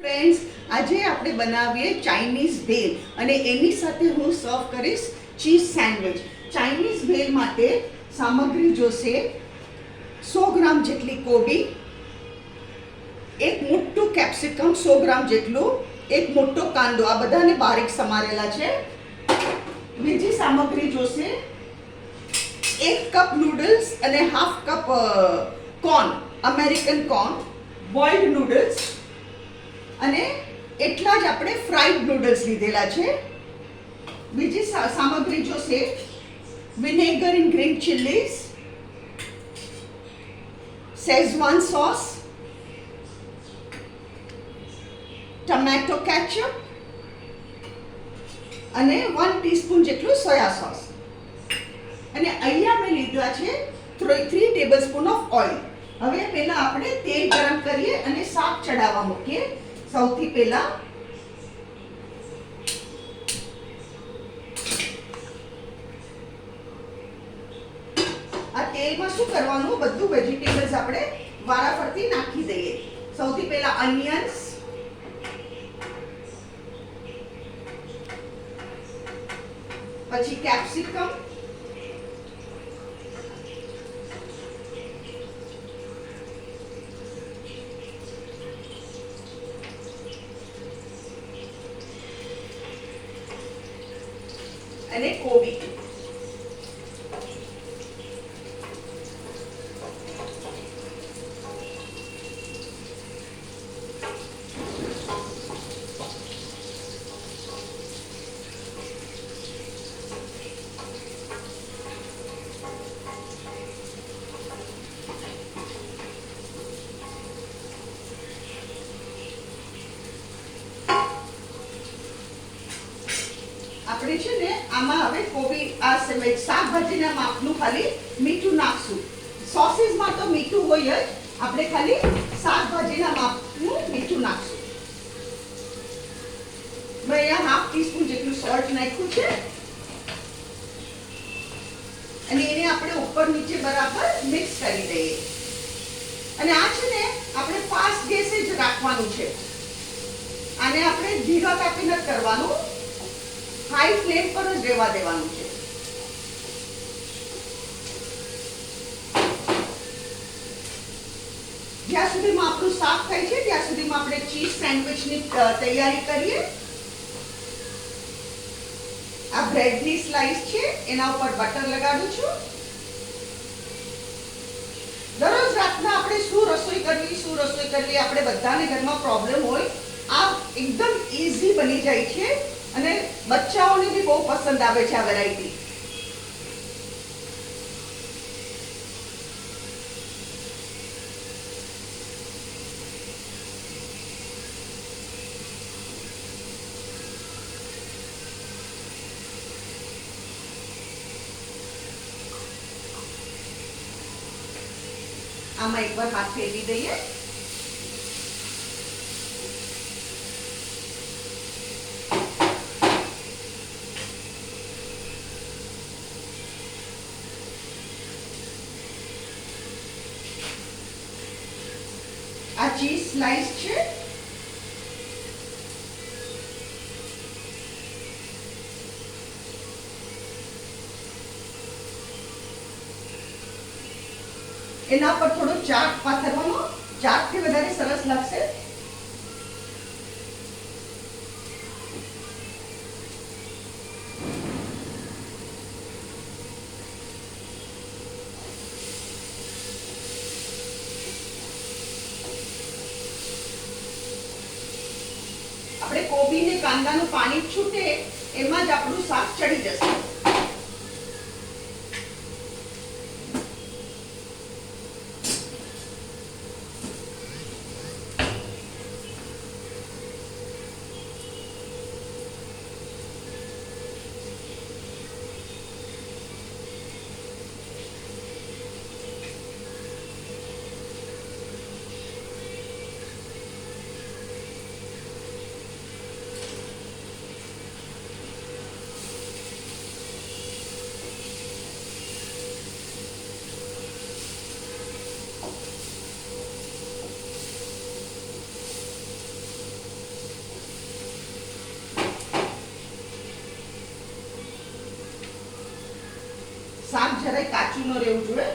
Friends, આજે આપણે બનાવીએ ચાઇનીઝ ભેલ અને એની સાથે હું સર્વ કરીશ ચીઝ સેન્ડવિચ. ચાઇનીઝ ભેલ માટે સામગ્રી જોશે 100 ગ્રામ જેટલી કોબી, એક મોટું કેપ્સિકમ 100 ગ્રામ જેટલું, એક મોટો કાંદો, આ બધાને બારીક સમારેલા છે. બીજી સામગ્રી જોશે 1 કપ નૂડલ્સ અને half cup corn, American corn, boiled noodles અને એટલા જ આપણે ફ્રાઈડ નૂડલ્સ લીધેલા છે. બીજી સામગ્રી જોશે vinegar in green chillies, schezwan sauce, tomato ketchup અને 1 ટીસ્પૂન જેટલું સોયા સોસ. અને અહીંયા મેં લીધા છે 3 ટેબલસ્પૂન ઓફ ઓઇલ. હવે પહેલા આપણે તેલ ગરમ કરીએ અને શાક ચડાવવા મૂકીએ. સૌથી પહેલા આ તેલમાં શું કરવાનું, બધું વેજીટેબલ્સ આપણે વારાફરતી નાખી દઈએ. સૌથી પહેલા અનિયન્સ, પછી કેપ્સિકમ, અને કોબી. આપણે છે ને આમાં હવે કોબી આ શાકભાજીના માપનું ખાલી મીઠું નાખશું. સોસીસમાં તો મીઠું હોય જ, આપણે ખાલી શાકભાજીના માપનું મીઠું નાખશું. મેં અહીંયા હાફ ટીસ્પૂન જેટલું સોલ્ટ નાખ્યું છે અને એને આપણે ઉપર નીચે બરાબર મિક્સ કરી દઈએ. અને આ છે ને આપણે ફાસ્ટ ગેસે જ રાખવાનું છે. આને આપણે ધીરા તાપે નથી કરવાનું, હાઈ ફ્લેમ પર જ રહેવા દેવાનું છે. જ્યાં સુધીમાં આપણું શાક થાય છે ત્યાં સુધીમાં આપણે ચીઝ સેન્ડવિચની તૈયારી કરીએ. આ બ્રેડની સ્લાઇસ છે, એના ઉપર બટર લગાડું છું. દરરોજ રાતના આપણે શું રસોઈ કરવી, આપણે બધાને ઘરમાં પ્રોબ્લેમ હોય. આ એકદમ ઈઝી બની જાય છે અને બચ્ચાઓને બી બહુ પસંદ આવે છે આ વેરાયટી. આમાં એકવાર હાથ ફેરવી દઈએ. આ ચીઝ સ્લાઇસ છે, એના પર થોડો ચાટ પાથરવાનો. ચાટથી વધારે સરસ લાગશે. આપણે કોબી ને કાંદાનું પાણી છૂટે એમાં જ આપણું શાક ચડી જશે. શાક જરાય કાચું ન રહેવું જોઈએ.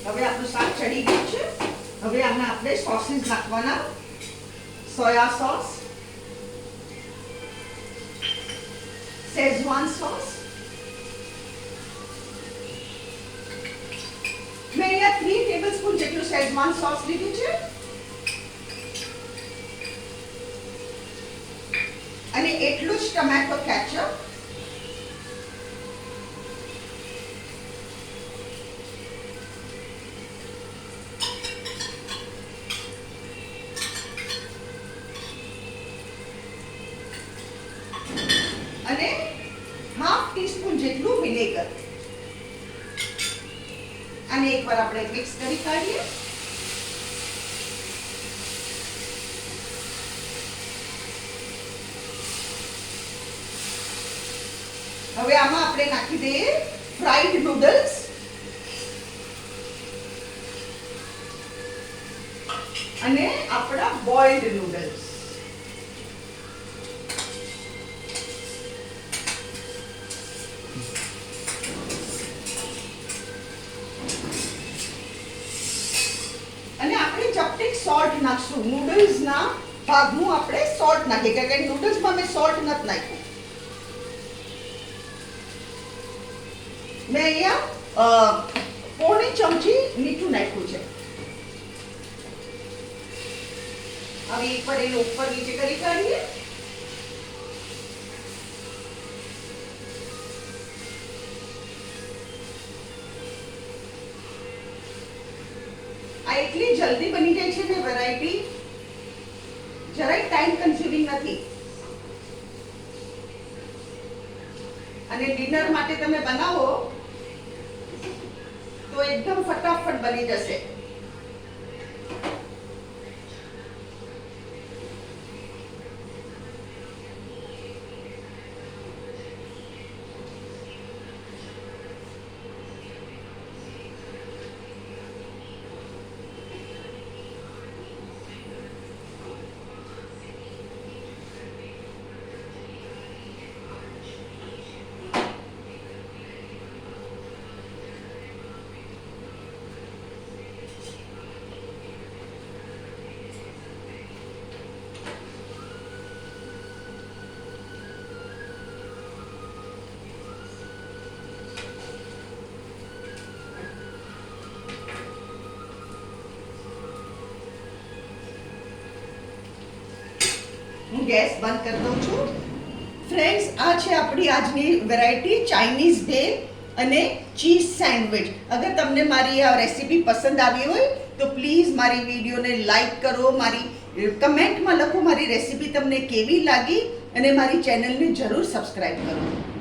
હવે આપણું શાક ચડી ગયું છે. હવે આમાં આપણે સોસીસ નાખવાના. Soya sauce, Schezwan sauce. મેં અહીંયા 3 ટેબલસ્પૂન જેટલું શેઝવાન સોસ લીધું છે અને એટલું જ ટમેટો કેચઅપ. અને હાફ ટીસ્પૂન જેટલું વિનેગર. અને એકવાર આપણે મિક્સ કરી કાઢીએ. હવે આમાં આપણે નાખી દઈએ ફ્રાઈડ નૂડલ્સ અને આપણા બોઇલ્ડ નૂડલ્સ. અને આપણે ચપટીક સોલ્ટ નાખશું. નૂડલ્સના ભાગનું આપણે સોલ્ટ નાખીએ કારણ કે નૂડલ્સમાં મેં સોલ્ટ નથી નાખ્યું. મેં અહીંયા પોણી ચમચી મીઠું નાખ્યું છે. હવે એકવાર એને ઉપર નીચે કરી કાઢીએ. આ એટલી જલ્દી બની જાય છે ને વેરાયટી, જરાય ટાઈમ કન્ઝ્યુમિંગ નથી. અને ડિનર માટે તમે બનાવો તો એકદમ ફટાફટ બની જશે. હું ગેસ બંધ કરી દઉં છું. ફ્રેન્ડ્સ, આ છે આપણી આજની વેરાયટી ચાઇનીઝ ભેલ અને ચીઝ સેન્ડવિચ. અગર તમને મારી આ રેસીપી પસંદ આવી હોય તો પ્લીઝ મારી વિડીયોને લાઈક કરો, મારી કમેન્ટમાં લખો મારી રેસીપી તમને કેવી લાગી અને મારી ચેનલને જરૂર સબસ્ક્રાઈબ કરો.